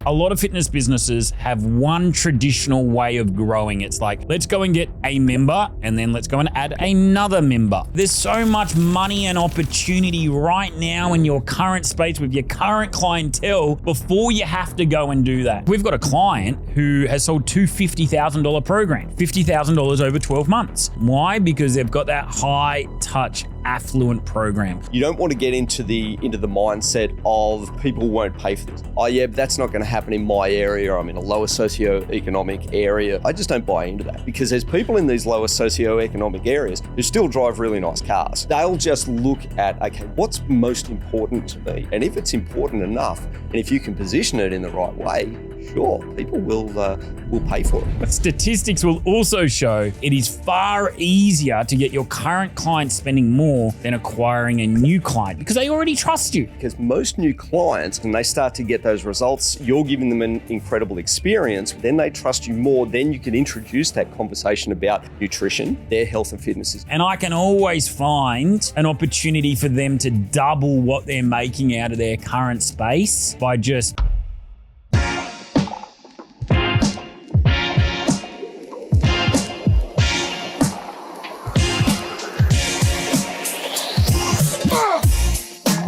A lot of fitness businesses have one traditional way of growing. It's like, let's go and get a member and then let's go and add another member. There's so much money and opportunity right now in your current space with your current clientele before you have to go and do that. We've got a client who has sold two $50,000 programs, $50,000 over 12 months. Why? Because they've got that high touch affluent program. You don't want to get into the mindset of people won't pay for this. Oh yeah, but that's not going to happen in my area. I'm in a lower socioeconomic area. I just don't buy into that, because there's people in these lower socioeconomic areas who still drive really nice cars. They'll just look at, okay, what's most important to me? And if it's important enough, and if you can position it in the right way, sure, people will pay for it. But statistics will also show it is far easier to get your current client spending more than acquiring a new client, because they already trust you. Because most new clients, when they start to get those results, you're giving them an incredible experience, then they trust you more, then you can introduce that conversation about nutrition, their health and fitness. And I can always find an opportunity for them to double what they're making out of their current space by just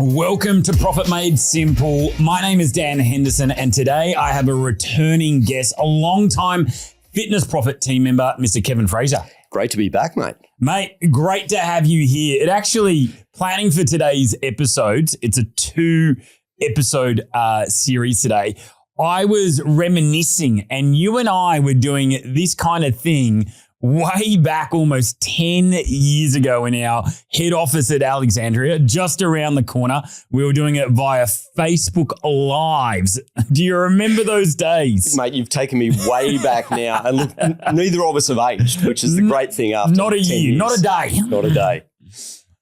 Welcome to Profit Made Simple. My name is Dan Henderson, and today I have a returning guest, a long-time Fitness Profit team member, Mr. Kevin Frazier. Great to be back, mate. Mate, great to have you here. It actually, planning for today's episodes, it's a 2-episode series today. I was reminiscing, and you and I were doing this kind of thing way back almost 10 years ago in our head office at Alexandria, just around the corner. We were doing it via Facebook Lives. Do you remember those days? Mate, you've taken me way back now. And look, neither of us have aged, which is the great thing after Not a year, years. not a day. Not a day.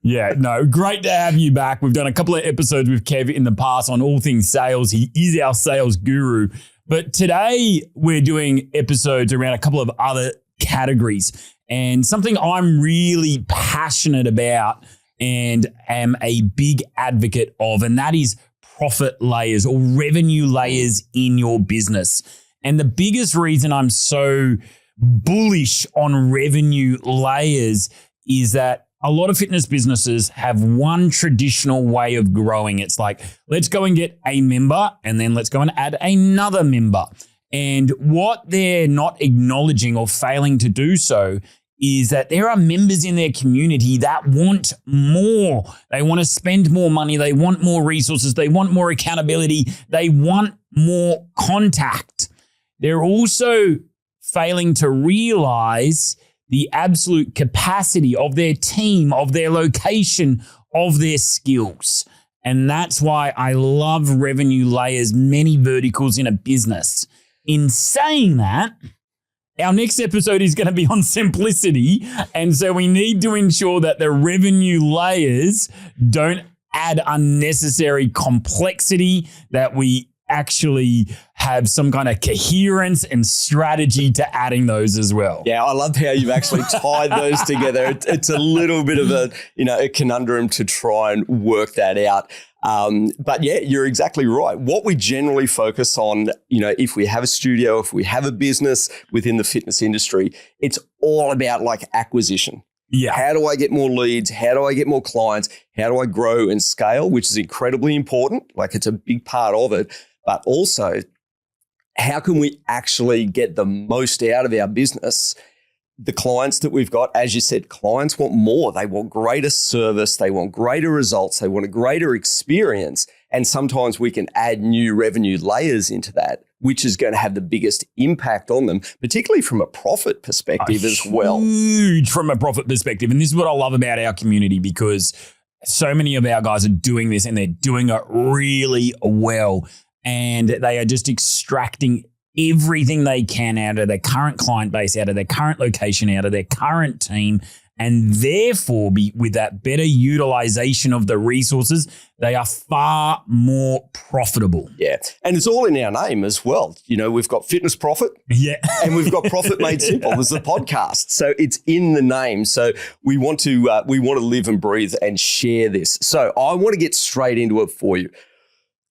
Yeah, no, great to have you back. We've done a couple of episodes with Kev in the past on all things sales. He is our sales guru. But today we're doing episodes around a couple of other categories, and something I'm really passionate about and am a big advocate of, and that is profit layers or revenue layers in your business. And the biggest reason I'm so bullish on revenue layers is that a lot of fitness businesses have one traditional way of growing. It's like, let's go and get a member and then let's go and add another member. And what they're not acknowledging or failing to do so is that there are members in their community that want more. They want to spend more money. They want more resources. They want more accountability. They want more contact. They're also failing to realize the absolute capacity of their team, of their location, of their skills. And that's why I love revenue layers, many verticals in a business. In saying that, our next episode is going to be on simplicity. And so we need to ensure that the revenue layers don't add unnecessary complexity, that we actually have some kind of coherence and strategy to adding those as well. Yeah, I love how you've actually tied those together. It's a little bit of a conundrum to try and work that out. But yeah, you're exactly right. What we generally focus on, if we have a studio, if we have a business within the fitness industry, it's all about like acquisition. Yeah. How do I get more leads? How do I get more clients? How do I grow and scale, which is incredibly important. Like it's a big part of it. But also, how can we actually get the most out of our business? The clients that we've got, as you said, clients want more. They want greater service. They want greater results. They want a greater experience. And sometimes we can add new revenue layers into that, which is going to have the biggest impact on them, particularly from a profit perspective as well. Huge from a profit perspective. And this is what I love about our community, because so many of our guys are doing this and they're doing it really well. And they are just extracting everything they can out of their current client base, out of their current location, out of their current team, and therefore with that better utilization of the resources, they are far more profitable. Yeah. And it's all in our name as well. We've got Fitness Profit. Yeah. And we've got Profit Made Simple. There's the podcast. So it's in the name. So we want to live and breathe and share this. So I want to get straight into it for you.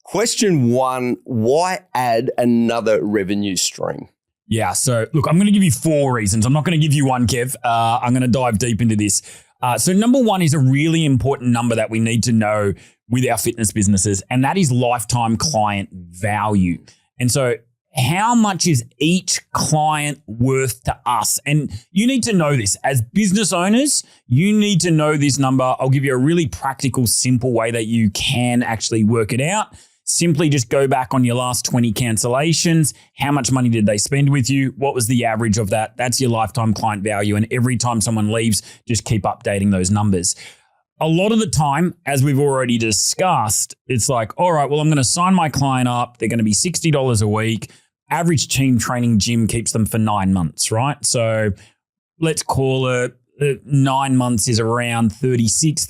Question one, why add another revenue stream? Yeah. So look, I'm going to give you 4 reasons. I'm not going to give you one, Kev. I'm going to dive deep into this. So number 1 is a really important number that we need to know with our fitness businesses, and that is lifetime client value. And so how much is each client worth to us? And you need to know this. As business owners, you need to know this number. I'll give you a really practical, simple way that you can actually work it out. Simply just go back on your last 20 cancellations. How much money did they spend with you? What was the average of that? That's your lifetime client value. And every time someone leaves, just keep updating those numbers. A lot of the time, as we've already discussed, it's like, all right, well, I'm going to sign my client up. They're going to be $60 a week. Average team training gym keeps them for 9 months, right? So let's call it 9 months is around 36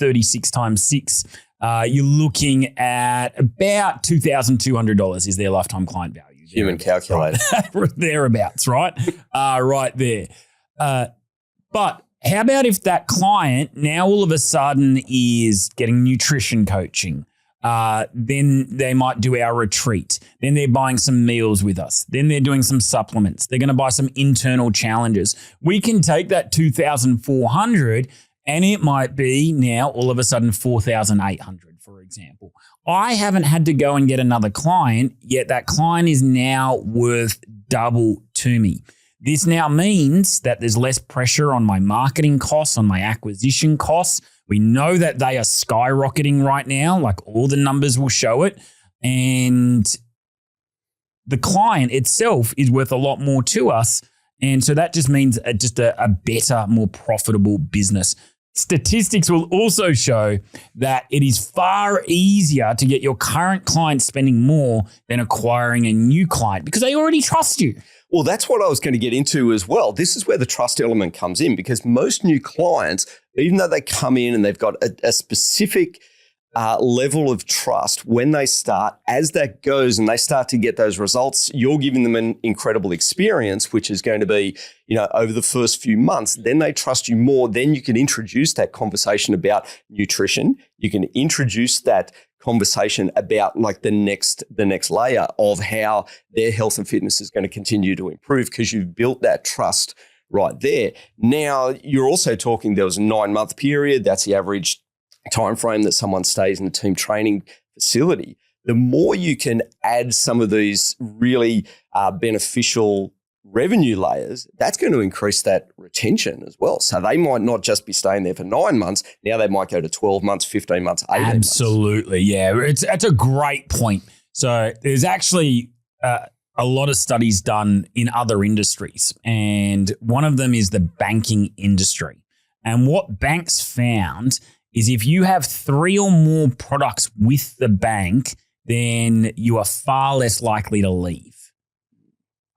times 6. You're looking at about $2,200 is their lifetime client value. Human calculator. Thereabouts, right? Right there. But how about if that client now all of a sudden is getting nutrition coaching? Then they might do our retreat. Then they're buying some meals with us. Then they're doing some supplements. They're going to buy some internal challenges. We can take that 2,400 and it might be now all of a sudden 4,800, for example. I haven't had to go and get another client, yet that client is now worth double to me. This now means that there's less pressure on my marketing costs, on my acquisition costs. We know that they are skyrocketing right now, like all the numbers will show it. And the client itself is worth a lot more to us. And so that just means just a better, more profitable business. Statistics will also show that it is far easier to get your current client spending more than acquiring a new client because they already trust you. Well, that's what I was going to get into as well. This is where the trust element comes in because most new clients, even though they come in and they've got a specific level of trust when they start, as that goes and they start to get those results, you're giving them an incredible experience, which is going to be, over the first few months, then they trust you more. Then you can introduce that conversation about nutrition. You can introduce that conversation about like the next layer of how their health and fitness is going to continue to improve because you've built that trust right there. Now, you're also talking, there was a 9-month period. That's the average time frame that someone stays in a team training facility. The more you can add some of these really beneficial revenue layers, that's going to increase that retention as well. So they might not just be staying there for 9 months. Now they might go to 12 months, 15 months, 18 months. Absolutely. Yeah. That's a great point. So there's actually a lot of studies done in other industries. And one of them is the banking industry. And what banks found is if you have 3 or more products with the bank, then you are far less likely to leave.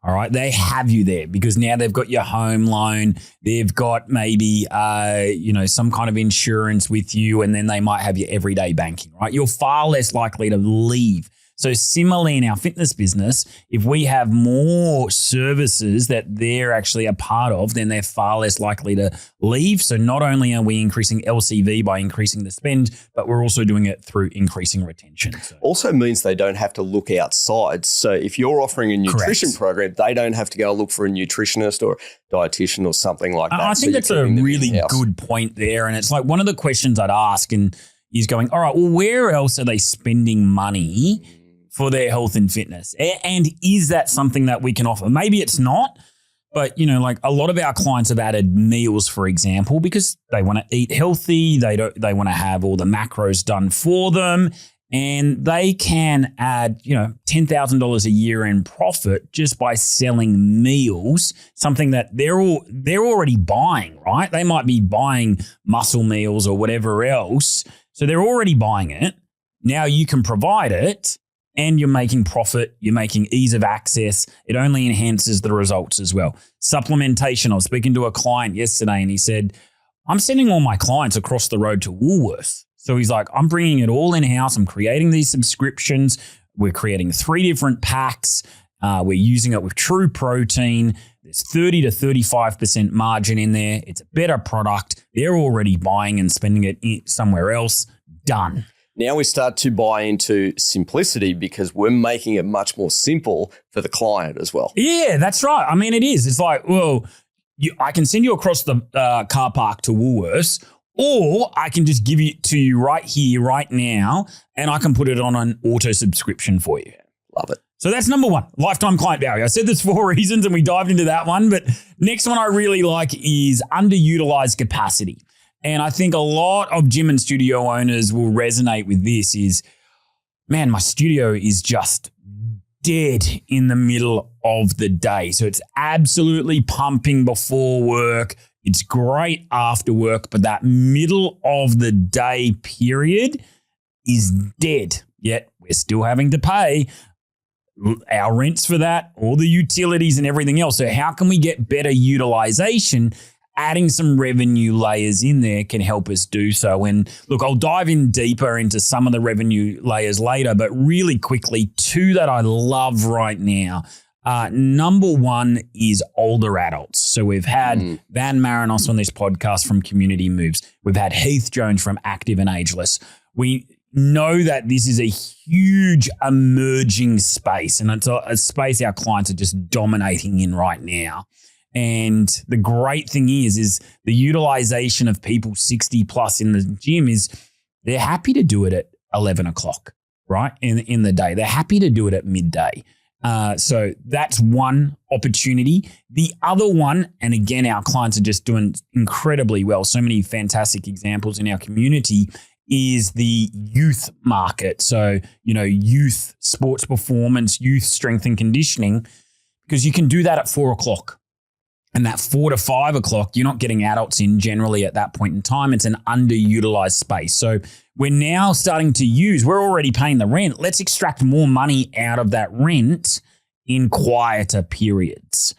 All right. They have you there because now they've got your home loan. They've got maybe, some kind of insurance with you, and then they might have your everyday banking, right? You're far less likely to leave. So similarly in our fitness business, if we have more services that they're actually a part of, then they're far less likely to leave. So not only are we increasing LCV by increasing the spend, but we're also doing it through increasing retention. So. Also means they don't have to look outside. So if you're offering a nutrition program, they don't have to go look for a nutritionist or dietitian or something like that. I think that's a really good point there. And it's like one of the questions I'd ask and is going, all right, well, where else are they spending money for their health and fitness? And is that something that we can offer? Maybe it's not, but like a lot of our clients have added meals, for example, because they want to eat healthy. They want to have all the macros done for them, and they can add, $10,000 a year in profit just by selling meals, something that they're already buying, right? They might be buying muscle meals or whatever else. So they're already buying it. Now you can provide it, and you're making profit, you're making ease of access. It only enhances the results as well. Supplementation. I was speaking to a client yesterday and he said, I'm sending all my clients across the road to Woolworths. So he's like, I'm bringing it all in-house. I'm creating these subscriptions. We're creating 3 different packs. We're using it with true protein. There's 30 to 35% margin in there. It's a better product. They're already buying and spending it somewhere else. Done. Now we start to buy into simplicity because we're making it much more simple for the client as well. Yeah, that's right. I mean, it is. It's like, well, I can send you across the car park to Woolworths, or I can just give it to you right here, right now, and I can put it on an auto subscription for you. Love it. So that's number one, lifetime client value. I said there's 4 reasons and we dived into that one, but next one I really like is underutilized capacity. And I think a lot of gym and studio owners will resonate with this is, man, my studio is just dead in the middle of the day. So it's absolutely pumping before work. It's great after work, but that middle of the day period is dead. Yet we're still having to pay our rents for that, all the utilities and everything else. So how can we get better utilization? Adding some revenue layers in there can help us do so. And look, I'll dive in deeper into some of the revenue layers later, but really quickly, 2 that I love right now. Number one is older adults. So we've had Van Marinos on this podcast from Community Moves. We've had Heath Jones from Active and Ageless. We know that this is a huge emerging space, and it's a space our clients are just dominating in right now. And the great thing is the utilization of people 60 plus in the gym is they're happy to do it at 11 o'clock, right? In the day. They're happy to do it at midday. So that's one opportunity. The other one, and again, our clients are just doing incredibly well. So many fantastic examples in our community is the youth market. So, youth sports performance, youth strength and conditioning, because you can do that at 4 o'clock. And that 4 to 5 o'clock, you're not getting adults in generally at that point in time. It's an underutilized space. So we're now starting to we're already paying the rent. Let's extract more money out of that rent in quieter periods.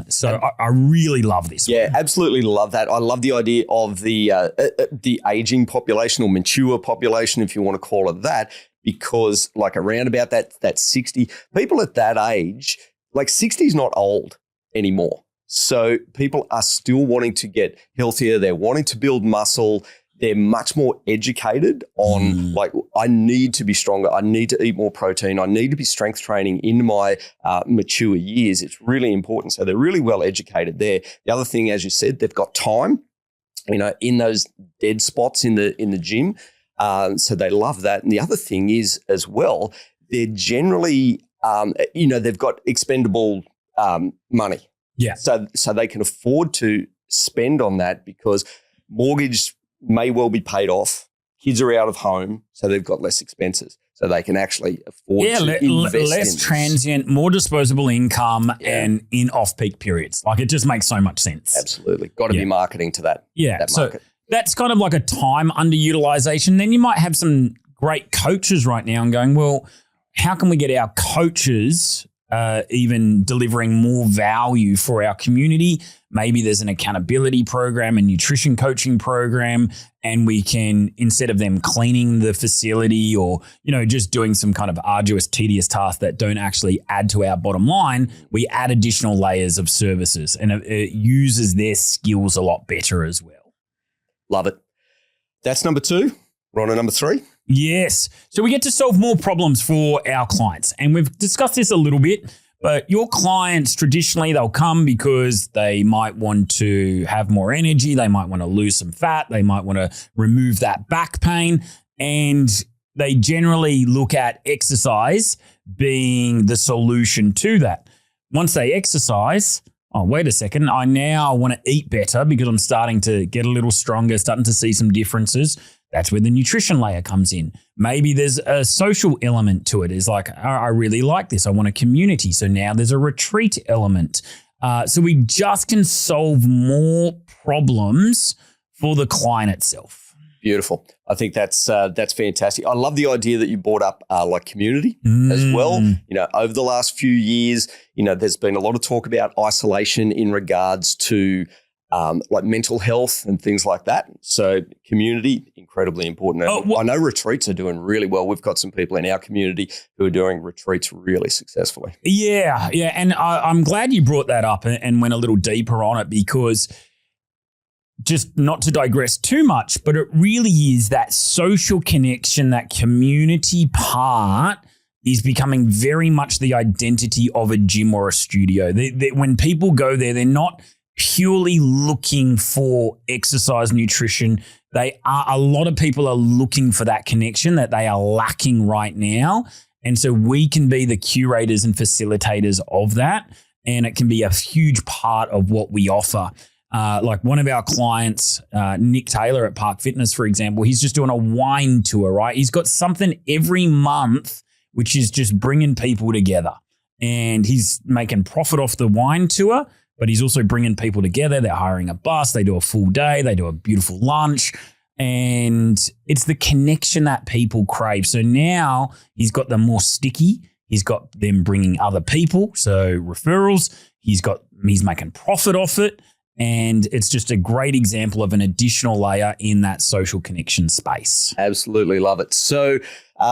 So I really love this. Yeah, absolutely love that. I love the idea of the aging population or mature population, if you want to call it that, because like around about that 60, people at that age, like 60 is not old anymore. So people are still wanting to get healthier. They're wanting to build muscle. They're much more educated on like, I need to be stronger. I need to eat more protein. I need to be strength training in my mature years. It's really important. So they're really well educated there. The other thing, as you said, they've got time, in those dead spots in the gym. So they love that. And the other thing is as well, they're generally, they've got expendable money. Yeah. So they can afford to spend on that because mortgage may well be paid off. Kids are out of home, so they've got less expenses. So they can actually afford to invest less transient, more disposable income and in off-peak periods. Like it just makes so much sense. Absolutely. Got to be marketing to that. Yeah. That market. So that's kind of like a time underutilization. Then you might have some great coaches right now and going, well, how can we get our coaches even delivering more value for our community? Maybe there's an accountability program, a nutrition coaching program, and we can, instead of them cleaning the facility or, just doing some kind of arduous, tedious tasks that don't actually add to our bottom line, we add additional layers of services and it uses their skills a lot better as well. Love it. That's number 2. We're on to number 3. Yes. So we get to solve more problems for our clients. And we've discussed this a little bit, but your clients, traditionally, they'll come because they might want to have more energy. They might want to lose some fat. They might want to remove that back pain. And they generally look at exercise being the solution to that. Once they exercise, oh, wait a second, I now want to eat better because I'm starting to get a little stronger, starting to see some differences. That's where the nutrition layer comes in. Maybe there's a social element to it. It's like, oh, I really like this. I want a community. So now there's a retreat element. So we just can solve more problems for the client itself. Beautiful. I think that's fantastic. I love the idea that you brought up like community as well. Over the last few years, there's been a lot of talk about isolation in regards to like mental health and things like that. So community, incredibly important. I know retreats are doing really well. We've got some people in our community who are doing retreats really successfully. Yeah. And I'm glad you brought that up and went a little deeper on it because just not to digress too much, but it really is that social connection, that community part is becoming very much the identity of a gym or a studio. When people go there, they're not purely looking for exercise nutrition. A lot of people are looking for that connection that they are lacking right now. And so we can be the curators and facilitators of that. And it can be a huge part of what we offer. Like one of our clients, Nick Taylor at Park Fitness, for example, he's just doing a wine tour, right? He's got something every month, which is just bringing people together. And he's making profit off the wine tour, but he's also bringing people together. They're hiring a bus. They do a full day. They do a beautiful lunch. And it's the connection that people crave. So now he's got them more sticky. He's got them bringing other people, so referrals. He's making profit off it. And it's just a great example of an additional layer in that social connection space. Absolutely love it. So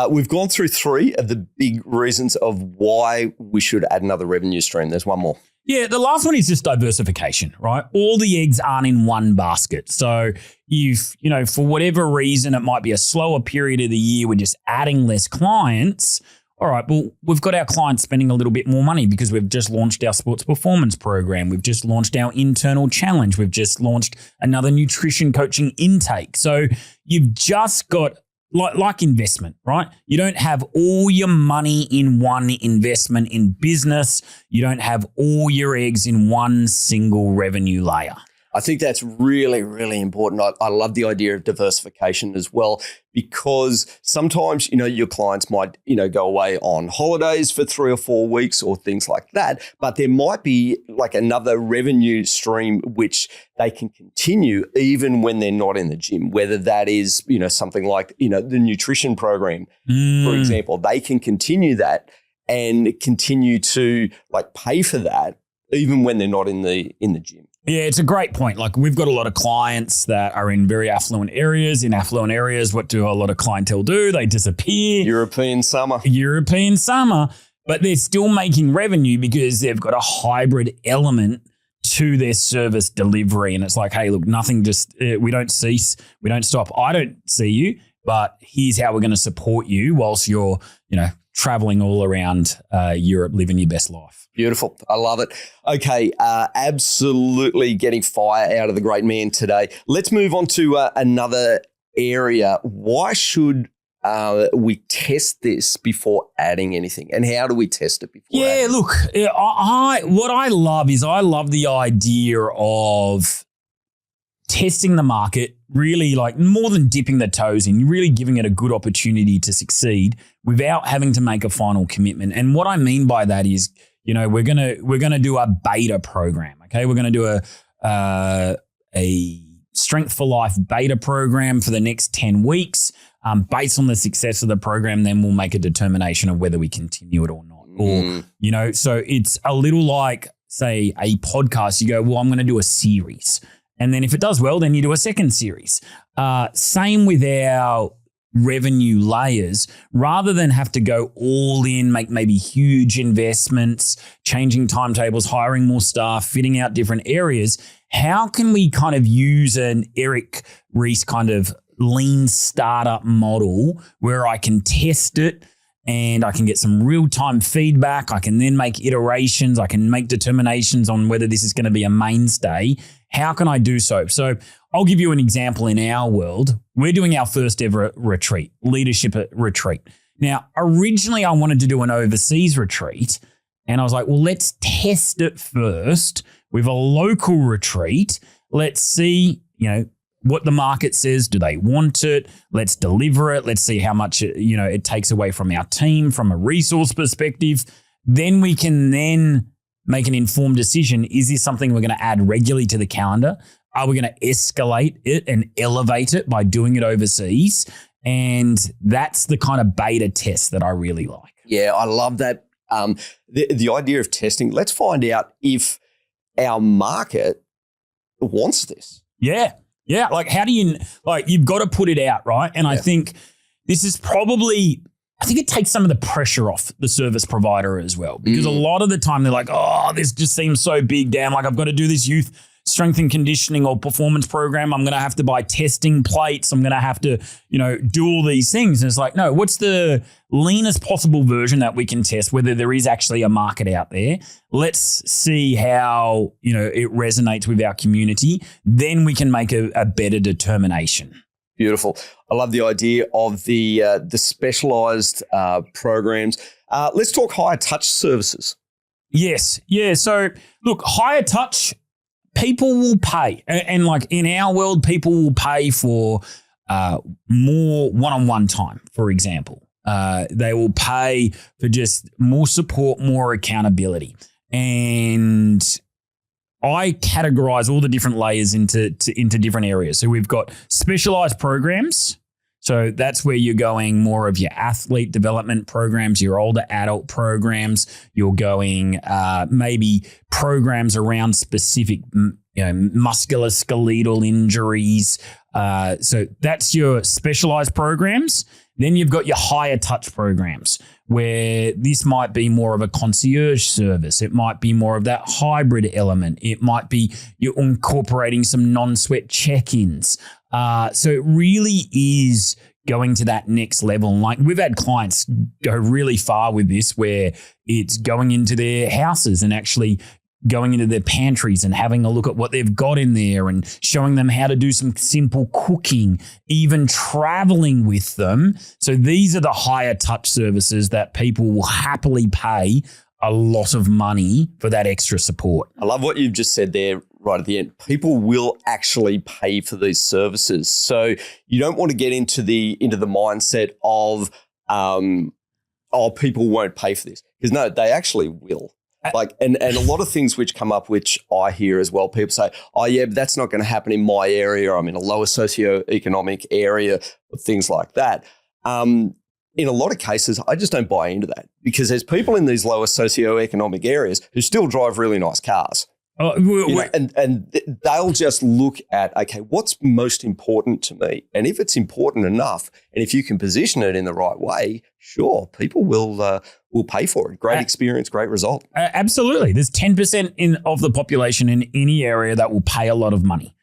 we've gone through 3 of the big reasons of why we should add another revenue stream. There's one more. Yeah, the last one is just diversification, right? All the eggs aren't in one basket. So for whatever reason, it might be a slower period of the year, we're just adding less clients. All right, well, we've got our clients spending a little bit more money because we've just launched our sports performance program. We've just launched our internal challenge. We've just launched another nutrition coaching intake. So you've just got like investment, right? You don't have all your money in one investment in business. You don't have all your eggs in one single revenue layer. I think that's really, really important. I love the idea of diversification as well, because sometimes, your clients might, go away on holidays for 3 or 4 weeks or things like that. But there might be like another revenue stream which they can continue even when they're not in the gym, whether that is, something like, the nutrition program, for example. They can continue that and continue to pay for that even when they're not in the gym. Yeah, it's a great point. Like we've got a lot of clients that are in very affluent areas. In affluent areas, what do a lot of clientele do? They disappear. European summer. But they're still making revenue because they've got a hybrid element to their service delivery. And it's like, hey, look, nothing we don't cease. We don't stop. I don't see you, but here's how we're going to support you whilst you're, traveling all around Europe, living your best life. Beautiful. I love it. Okay. Absolutely getting fire out of the great man today. Let's move on to another area. Why should we test this before adding anything? And how do we test it before adding? Look, what I love is the idea of testing the market, really more than dipping the toes in, really giving it a good opportunity to succeed without having to make a final commitment. And what I mean by that is, we're gonna do a beta program. Okay, we're gonna do a Strength for Life beta program for the next 10 weeks. Based on the success of the program, then we'll make a determination of whether we continue it or not. Or so it's a little like, say, a podcast. You go, well, I'm going to do a series. And then if it does well, then you do a second series. Same with our revenue layers. Rather than have to go all in, make maybe huge investments, changing timetables, hiring more staff, fitting out different areas, how can we kind of use an Eric Ries kind of lean startup model where I can test it and I can get some real-time feedback. I can then make iterations. I can make determinations on whether this is going to be a mainstay. How can I do so? So I'll give you an example in our world. We're doing our first ever retreat, leadership retreat. Now, originally I wanted to do an overseas retreat, and I was like, well, let's test it first with a local retreat. Let's see, what the market says. Do they want it? Let's deliver it. Let's see how much it takes away from our team from a resource perspective. Then we can then make an informed decision. Is this something we're going to add regularly to the calendar? Are we going to escalate it and elevate it by doing it overseas? And that's the kind of beta test that I really like. Yeah, I love that. The idea of testing. Let's find out if our market wants this. Yeah. Yeah, how do you, you've got to put it out, right? And I think this is probably, I think it takes some of the pressure off the service provider as well, because a lot of the time they're like, oh, this just seems so big, damn, I've got to do this youth strength and conditioning or performance program. I'm going to have to buy testing plates. I'm going to have to, do all these things. And it's like, no, what's the leanest possible version that we can test, whether there is actually a market out there? Let's see how, it resonates with our community. Then we can make a better determination. Beautiful. I love the idea of the specialized programs. Let's talk higher touch services. Yes. Yeah. So look, higher touch, people will pay. And like in our world, people will pay for more one-on-one time, for example. They will pay for just more support, more accountability. And I categorize all the different layers into different areas. So we've got specialized programs. So that's where you're going more of your athlete development programs, your older adult programs. You're going maybe programs around specific, musculoskeletal injuries. So that's your specialized programs. Then you've got your higher touch programs where this might be more of a concierge service. It might be more of that hybrid element. It might be you're incorporating some non-sweat check-ins. So it really is going to that next level. Like we've had clients go really far with this where it's going into their houses and actually going into their pantries and having a look at what they've got in there and showing them how to do some simple cooking, even traveling with them. So these are the higher touch services that people will happily pay a lot of money for that extra support. I love what you've just said there right at the end. People will actually pay for these services. So you don't want to get into the mindset of, people won't pay for this. Because no, they actually will. And a lot of things which come up, which I hear as well, people say, oh yeah, but that's not going to happen in my area. I'm in a lower socioeconomic area, or things like that. In a lot of cases, I just don't buy into that because there's people in these lower socioeconomic areas who still drive really nice cars. And they'll just look at, okay, what's most important to me? And if it's important enough, and if you can position it in the right way, sure, people will pay for it. Great experience, great result. Absolutely. There's 10% of the population in any area that will pay a lot of money.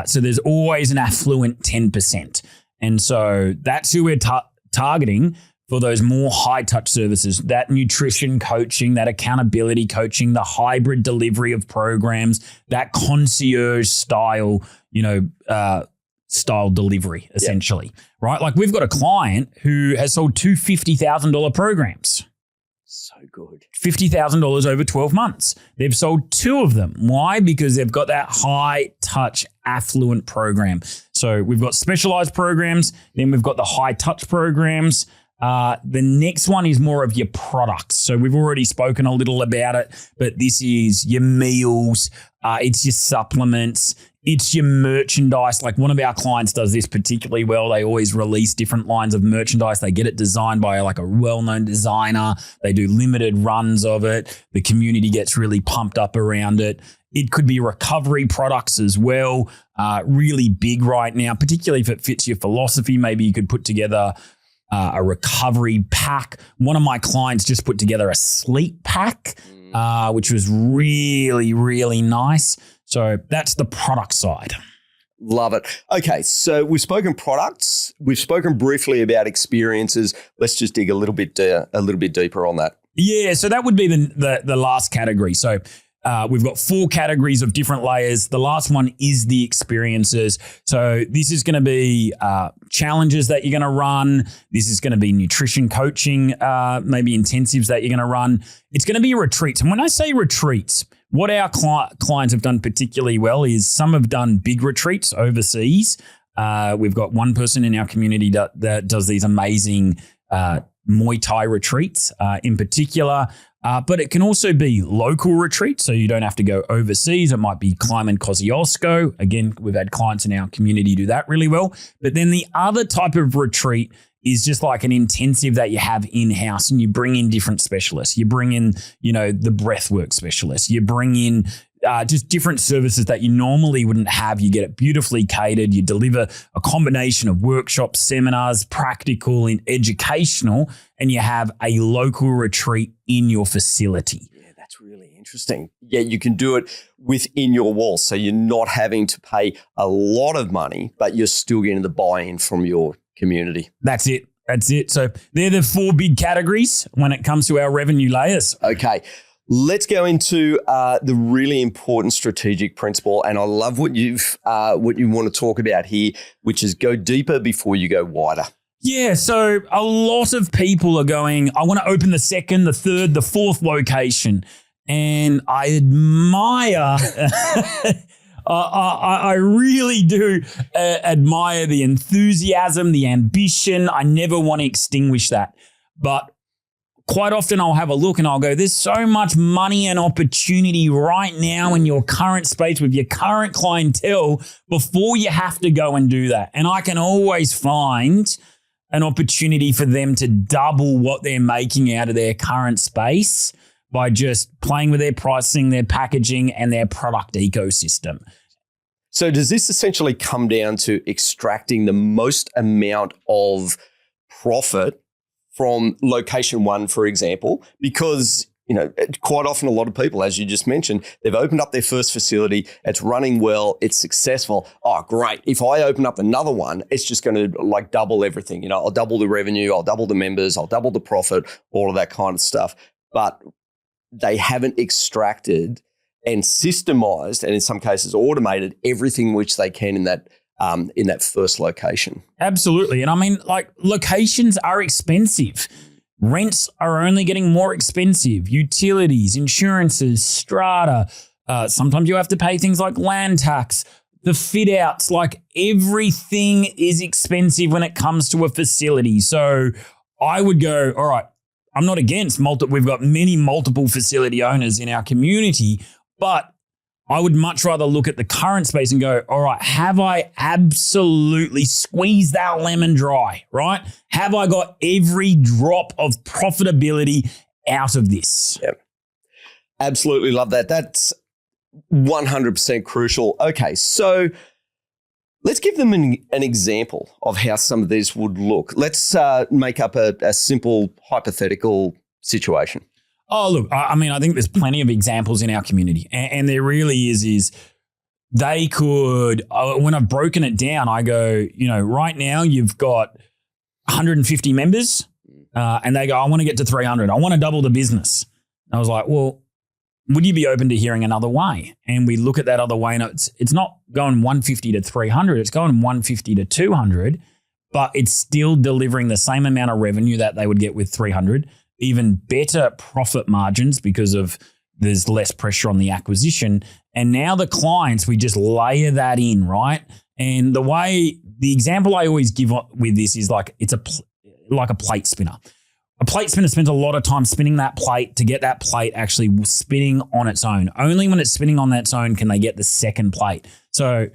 So there's always an affluent 10%. And so that's who we're targeting for those more high touch services, that nutrition coaching, that accountability coaching, the hybrid delivery of programs, that concierge style, style delivery essentially, right? Like we've got a client who has sold two $50,000 programs. So good. $50,000 over 12 months. They've sold two of them. Why? Because they've got that high touch affluent program. So we've got specialized programs, then we've got the high touch programs. The next one is more of your products. So we've already spoken a little about it, but this is your meals, it's your supplements, it's your merchandise. Like one of our clients does this particularly well. They always release different lines of merchandise. They get it designed by like a well-known designer. They do limited runs of it. The community gets really pumped up around it. It could be recovery products as well, really big right now, particularly if it fits your philosophy. Maybe you could put together a recovery pack. One of my clients just put together a sleep pack, which was really, really nice. So that's the product side. Love it. Okay, so we've spoken products. We've spoken briefly about experiences. Let's just dig a little bit deeper on that. Yeah, so that would be the last category. So we've got 4 categories of different layers. The last one is the experiences. So this is going to be challenges that you're going to run. This is going to be nutrition coaching, maybe intensives that you're going to run. It's going to be retreats. And when I say retreats, what our clients have done particularly well is some have done big retreats overseas. We've got one person in our community that does these amazing Muay Thai retreats in particular. But it can also be local retreats, so you don't have to go overseas. It might be climb in Kosciuszko. Again, we've had clients in our community do that really well. But then the other type of retreat is just like an intensive that you have in-house, and you bring in different specialists. You bring in, the breathwork specialists. You bring in just different services that you normally wouldn't have. You get it beautifully catered. You deliver a combination of workshops, seminars, practical and educational, and you have a local retreat in your facility. That's really interesting. Yeah, you can do it within your walls. So you're not having to pay a lot of money, but you're still getting the buy-in from your community. That's it. So they're the 4 big categories when it comes to our revenue layers. Okay. Let's go into the really important strategic principle, and I love what you want to talk about here, which is go deeper before you go wider. Yeah, so a lot of people are going, I want to open the second, the third, the fourth location, and I admire, I really do admire the enthusiasm, the ambition. I never want to extinguish that, but quite often I'll have a look and I'll go, there's so much money and opportunity right now in your current space with your current clientele before you have to go and do that. And I can always find an opportunity for them to double what they're making out of their current space by just playing with their pricing, their packaging, and their product ecosystem. So does this essentially come down to extracting the most amount of profit from location one, for example? Because, quite often a lot of people, as you just mentioned, they've opened up their first facility, it's running well, it's successful. Oh, great. If I open up another one, it's just going to double everything. I'll double the revenue, I'll double the members, I'll double the profit, all of that kind of stuff. But they haven't extracted and systemized, and in some cases automated, everything which they can in that first location. Absolutely. And I mean, locations are expensive. Rents are only getting more expensive. Utilities, insurances, strata. Sometimes you have to pay things like land tax, the fit outs, everything is expensive when it comes to a facility. So I would go, all right, I'm not against we've got many multiple facility owners in our community, but I would much rather look at the current space and go, all right, have I absolutely squeezed that lemon dry, right? Have I got every drop of profitability out of this? Yep. Absolutely love that. That's 100% crucial. Okay, so let's give them an example of how some of these would look. Let's make up a simple hypothetical situation. Oh, look, I mean, I think there's plenty of examples in our community, and there really is they could, when I've broken it down, I go, right now you've got 150 members and they go, I want to get to 300. I want to double the business. And I was like, well, would you be open to hearing another way? And we look at that other way, and it's not going 150 to 300, it's going 150 to 200, but it's still delivering the same amount of revenue that they would get with 300. Even better profit margins because there's less pressure on the acquisition. And now the clients, we just layer that in, right? And the example I always give with this is it's like a plate spinner. A plate spinner spends a lot of time spinning that plate to get that plate actually spinning on its own. Only when it's spinning on its own can they get the second plate. So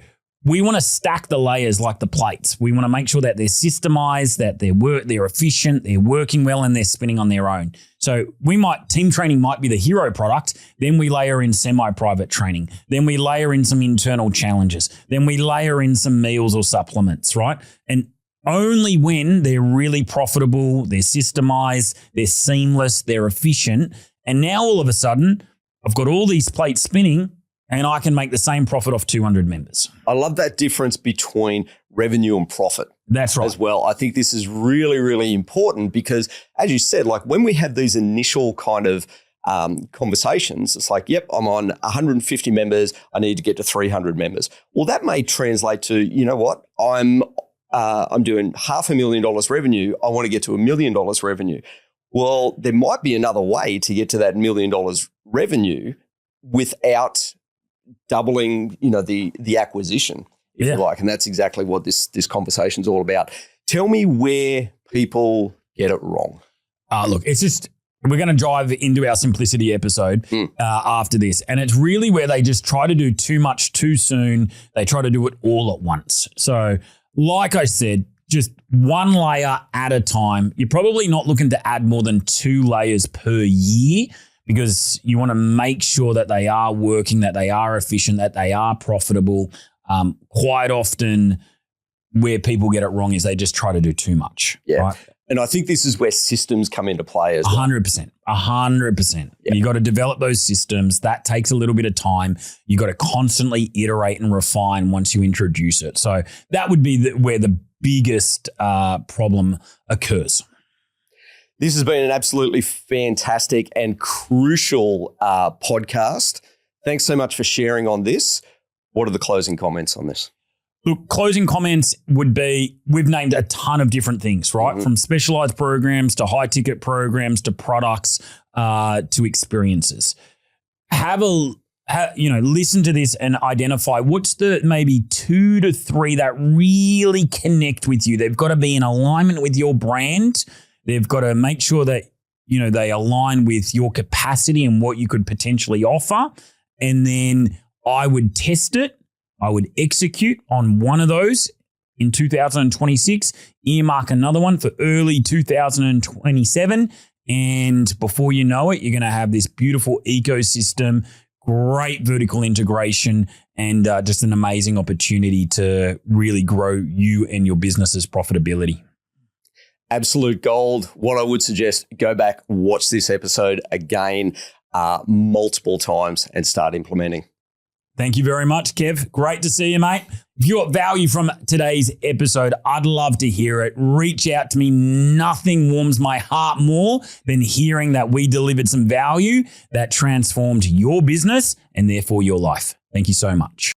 we want to stack the layers like the plates. We want to make sure that they're systemized, that they're efficient, they're working well, and they're spinning on their own. So team training might be the hero product. Then we layer in semi-private training. Then we layer in some internal challenges. Then we layer in some meals or supplements, right? And only when they're really profitable, they're systemized, they're seamless, they're efficient. And now all of a sudden, I've got all these plates spinning, and I can make the same profit off 200 members. I love that difference between revenue and profit. That's right. As well. I think this is really, really important because, as you said, when we have these initial kind of conversations, it's like, yep, I'm on 150 members. I need to get to 300 members. Well, that may translate to, I'm doing $500,000 revenue. I want to get to $1 million revenue. Well, there might be another way to get to that $1 million revenue without doubling, the acquisition, if you like. And that's exactly what this conversation is all about. Tell me where people get it wrong. Look, it's just, we're going to dive into our simplicity episode after this. And it's really where they just try to do too much too soon. They try to do it all at once. So like I said, just one layer at a time. You're probably not looking to add more than 2 layers per year, because you want to make sure that they are working, that they are efficient, that they are profitable. Quite often where people get it wrong is they just try to do too much. Yeah. Right? And I think this is where systems come into play as well. 100%. 100%. You got to develop those systems. That takes a little bit of time. You got to constantly iterate and refine once you introduce it. So that would be where the biggest problem occurs. This has been an absolutely fantastic and crucial podcast. Thanks so much for sharing on this. What are the closing comments on this? Look, closing comments would be, we've named a ton of different things, right? From specialized programs to high ticket programs to products to experiences. Listen to this and identify what's the maybe 2 to 3 that really connect with you. They've got to be in alignment with your brand. They've got to make sure that, they align with your capacity and what you could potentially offer. And then I would test it. I would execute on one of those in 2026, earmark another one for early 2027. And before you know it, you're going to have this beautiful ecosystem, great vertical integration, and just an amazing opportunity to really grow you and your business's profitability. Absolute gold. What I would suggest, go back, watch this episode again multiple times and start implementing. Thank you very much, Kev. Great to see you, mate. If you got value from today's episode, I'd love to hear it. Reach out to me. Nothing warms my heart more than hearing that we delivered some value that transformed your business and therefore your life. Thank you so much.